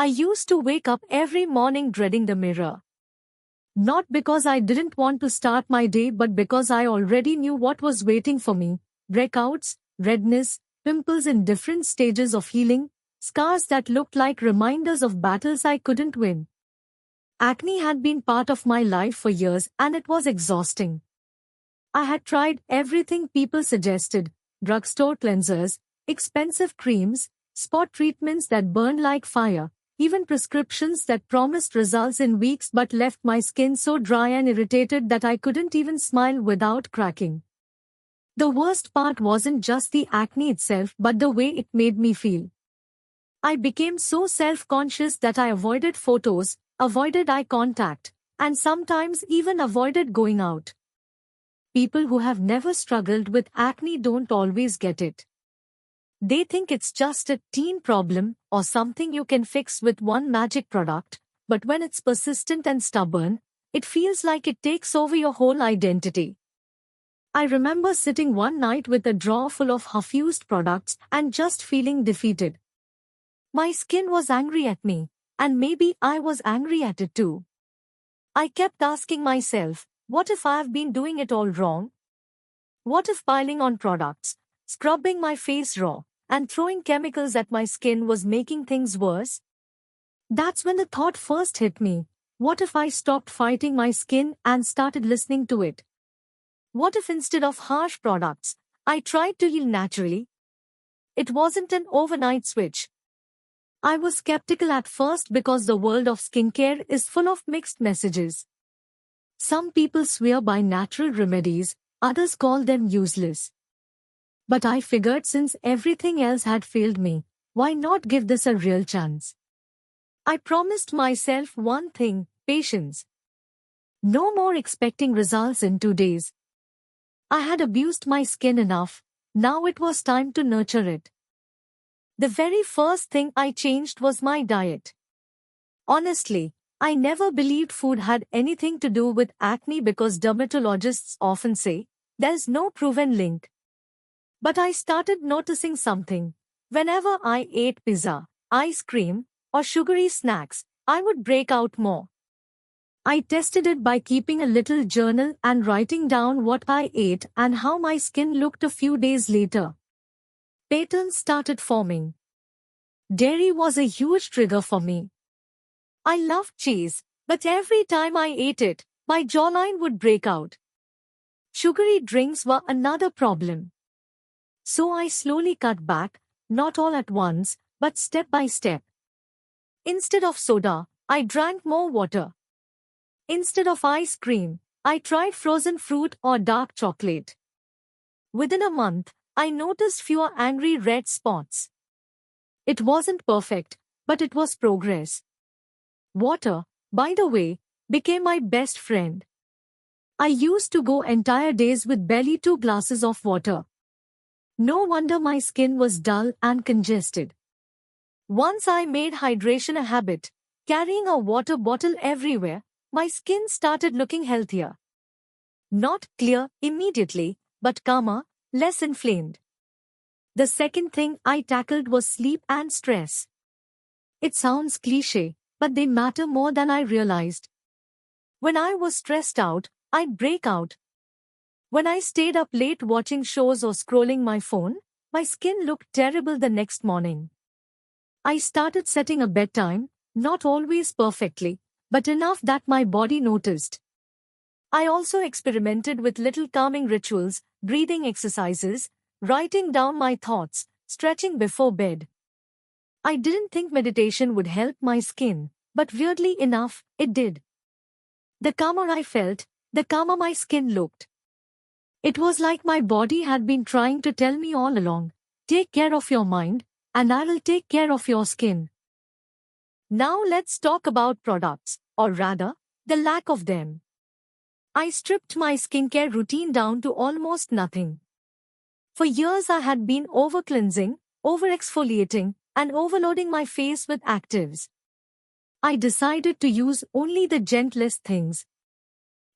I used to wake up every morning dreading the mirror. Not because I didn't want to start my day but because I already knew what was waiting for me. Breakouts, redness, pimples in different stages of healing, scars that looked like reminders of battles I couldn't win. Acne had been part of my life for years and it was exhausting. I had tried everything people suggested: drugstore cleansers, expensive creams, spot treatments that burned like fire, even prescriptions that promised results in weeks but left my skin so dry and irritated that I couldn't even smile without cracking. The worst part wasn't just the acne itself but the way it made me feel. I became so self-conscious that I avoided photos, avoided eye contact, and sometimes even avoided going out. People who have never struggled with acne don't always get it. They think it's just a teen problem or something you can fix with one magic product, but when it's persistent and stubborn, it feels like it takes over your whole identity. I remember sitting one night with a drawer full of half-used products and just feeling defeated. My skin was angry at me, and maybe I was angry at it too. I kept asking myself, what if I've been doing it all wrong? What if piling on products, scrubbing my face raw, and throwing chemicals at my skin was making things worse? That's when the thought first hit me. What if I stopped fighting my skin and started listening to it? What if instead of harsh products, I tried to heal naturally? It wasn't an overnight switch. I was skeptical at first because the world of skincare is full of mixed messages. Some people swear by natural remedies, others call them useless. But I figured since everything else had failed me, why not give this a real chance? I promised myself one thing: patience. No more expecting results in 2 days. I had abused my skin enough, now it was time to nurture it. The very first thing I changed was my diet. Honestly, I never believed food had anything to do with acne because dermatologists often say there's no proven link. But I started noticing something. Whenever I ate pizza, ice cream, or sugary snacks, I would break out more. I tested it by keeping a little journal and writing down what I ate and how my skin looked a few days later. Patterns started forming. Dairy was a huge trigger for me. I loved cheese, but every time I ate it, my jawline would break out. Sugary drinks were another problem. So I slowly cut back, not all at once, but step by step. Instead of soda, I drank more water. Instead of ice cream, I tried frozen fruit or dark chocolate. Within a month, I noticed fewer angry red spots. It wasn't perfect, but it was progress. Water, by the way, became my best friend. I used to go entire days with barely 2 glasses of water. No wonder my skin was dull and congested. Once I made hydration a habit, carrying a water bottle everywhere, my skin started looking healthier. Not clear immediately, but calmer, less inflamed. The second thing I tackled was sleep and stress. It sounds cliché, but they matter more than I realized. When I was stressed out, I'd break out. When I stayed up late watching shows or scrolling my phone, my skin looked terrible the next morning. I started setting a bedtime, not always perfectly, but enough that my body noticed. I also experimented with little calming rituals, breathing exercises, writing down my thoughts, stretching before bed. I didn't think meditation would help my skin, but weirdly enough, it did. The calmer I felt, the calmer my skin looked. It was like my body had been trying to tell me all along, take care of your mind, and I will take care of your skin. Now let's talk about products, or rather, the lack of them. I stripped my skincare routine down to almost nothing. For years I had been over-cleansing, over-exfoliating, and overloading my face with actives. I decided to use only the gentlest things.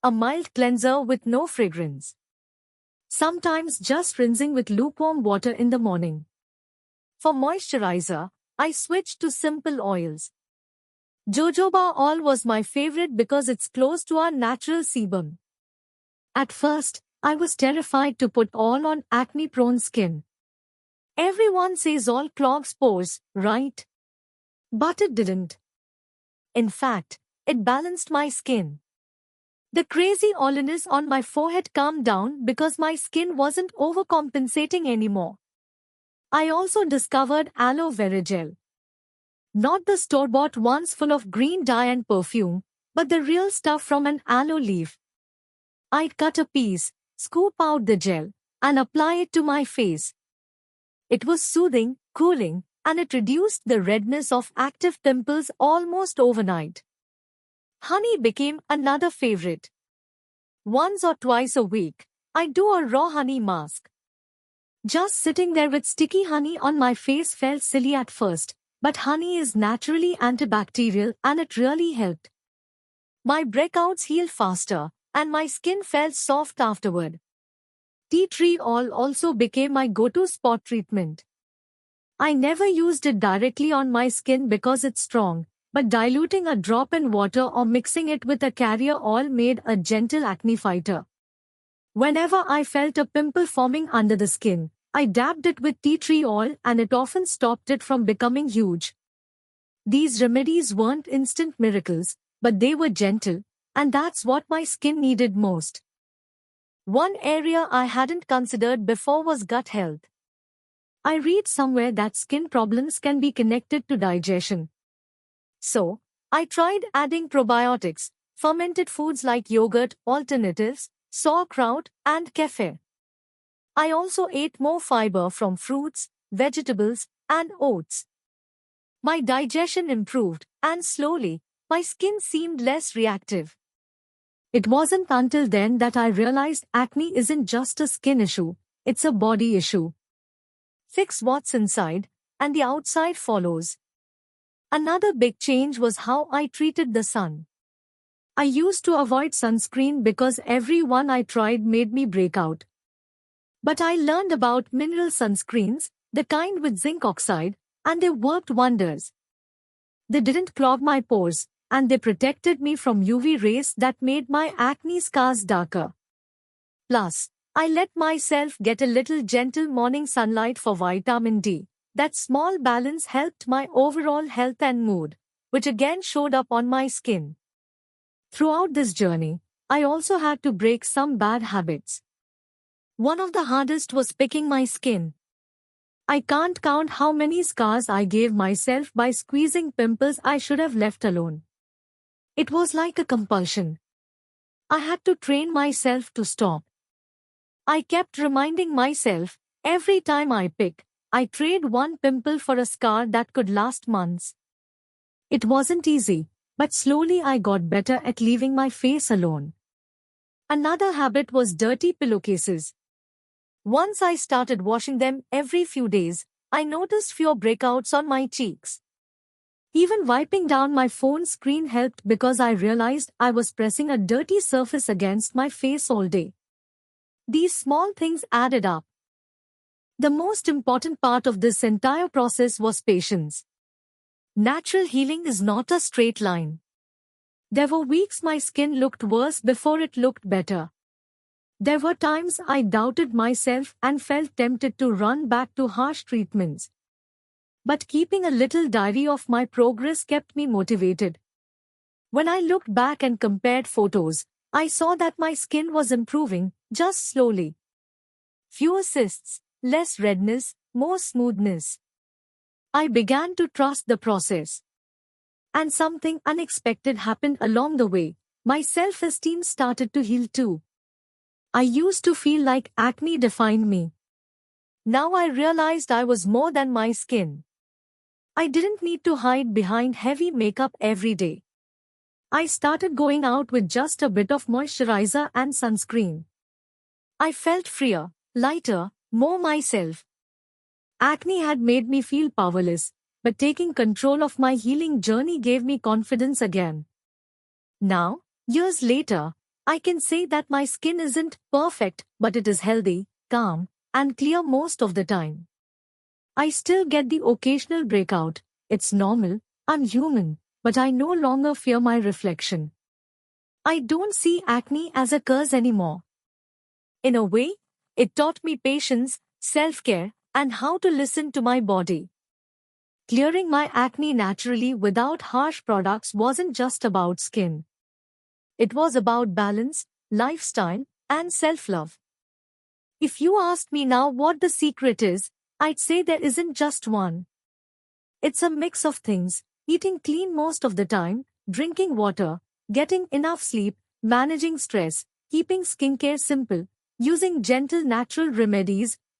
A mild cleanser with no fragrance. Sometimes just rinsing with lukewarm water in the morning. For moisturizer, I switched to simple oils. Jojoba oil was my favorite because it's close to our natural sebum. At first, I was terrified to put oil on acne-prone skin. Everyone says oil clogs pores, right? But it didn't. In fact, it balanced my skin. The crazy oiliness on my forehead calmed down because my skin wasn't overcompensating anymore. I also discovered aloe vera gel. Not the store-bought ones full of green dye and perfume, but the real stuff from an aloe leaf. I'd cut a piece, scoop out the gel, and apply it to my face. It was soothing, cooling, and it reduced the redness of active pimples almost overnight. Honey became another favorite. Once or twice a week, I do a raw honey mask. Just sitting there with sticky honey on my face felt silly at first, but honey is naturally antibacterial and it really helped. My breakouts healed faster, and my skin felt soft afterward. Tea tree oil also became my go-to spot treatment. I never used it directly on my skin because it's strong, but diluting a drop in water or mixing it with a carrier oil made a gentle acne fighter. Whenever I felt a pimple forming under the skin, I dabbed it with tea tree oil and it often stopped it from becoming huge. These remedies weren't instant miracles, but they were gentle, and that's what my skin needed most. One area I hadn't considered before was gut health. I read somewhere that skin problems can be connected to digestion. So, I tried adding probiotics, fermented foods like yogurt alternatives, sauerkraut, and kefir. I also ate more fiber from fruits, vegetables, and oats. My digestion improved, and slowly, my skin seemed less reactive. It wasn't until then that I realized acne isn't just a skin issue, it's a body issue. Fix what's inside, and the outside follows. Another big change was how I treated the sun. I used to avoid sunscreen because every one I tried made me break out. But I learned about mineral sunscreens, the kind with zinc oxide, and they worked wonders. They didn't clog my pores, and they protected me from UV rays that made my acne scars darker. Plus, I let myself get a little gentle morning sunlight for vitamin D. That small balance helped my overall health and mood, which again showed up on my skin. Throughout this journey, I also had to break some bad habits. One of the hardest was picking my skin. I can't count how many scars I gave myself by squeezing pimples I should have left alone. It was like a compulsion. I had to train myself to stop. I kept reminding myself, every time I pick, I trade one pimple for a scar that could last months. It wasn't easy, but slowly I got better at leaving my face alone. Another habit was dirty pillowcases. Once I started washing them every few days, I noticed fewer breakouts on my cheeks. Even wiping down my phone screen helped because I realized I was pressing a dirty surface against my face all day. These small things added up. The most important part of this entire process was patience. Natural healing is not a straight line. There were weeks my skin looked worse before it looked better. There were times I doubted myself and felt tempted to run back to harsh treatments. But keeping a little diary of my progress kept me motivated. When I looked back and compared photos, I saw that my skin was improving, just slowly. Fewer cysts, less redness, more smoothness. I began to trust the process. And something unexpected happened along the way. My self-esteem started to heal too. I used to feel like acne defined me. Now I realized I was more than my skin. I didn't need to hide behind heavy makeup every day. I started going out with just a bit of moisturizer and sunscreen. I felt freer, lighter, more myself. Acne had made me feel powerless, but taking control of my healing journey gave me confidence again. Now, years later, I can say that my skin isn't perfect, but it is healthy, calm, and clear most of the time. I still get the occasional breakout. It's normal, I'm human, but I no longer fear my reflection. I don't see acne as a curse anymore. In a way, it taught me patience, self-care, and how to listen to my body. Clearing my acne naturally without harsh products wasn't just about skin. It was about balance, lifestyle, and self-love. If you asked me now what the secret is, I'd say there isn't just one. It's a mix of things: eating clean most of the time, drinking water, getting enough sleep, managing stress, keeping skincare simple, using gentle natural remedies,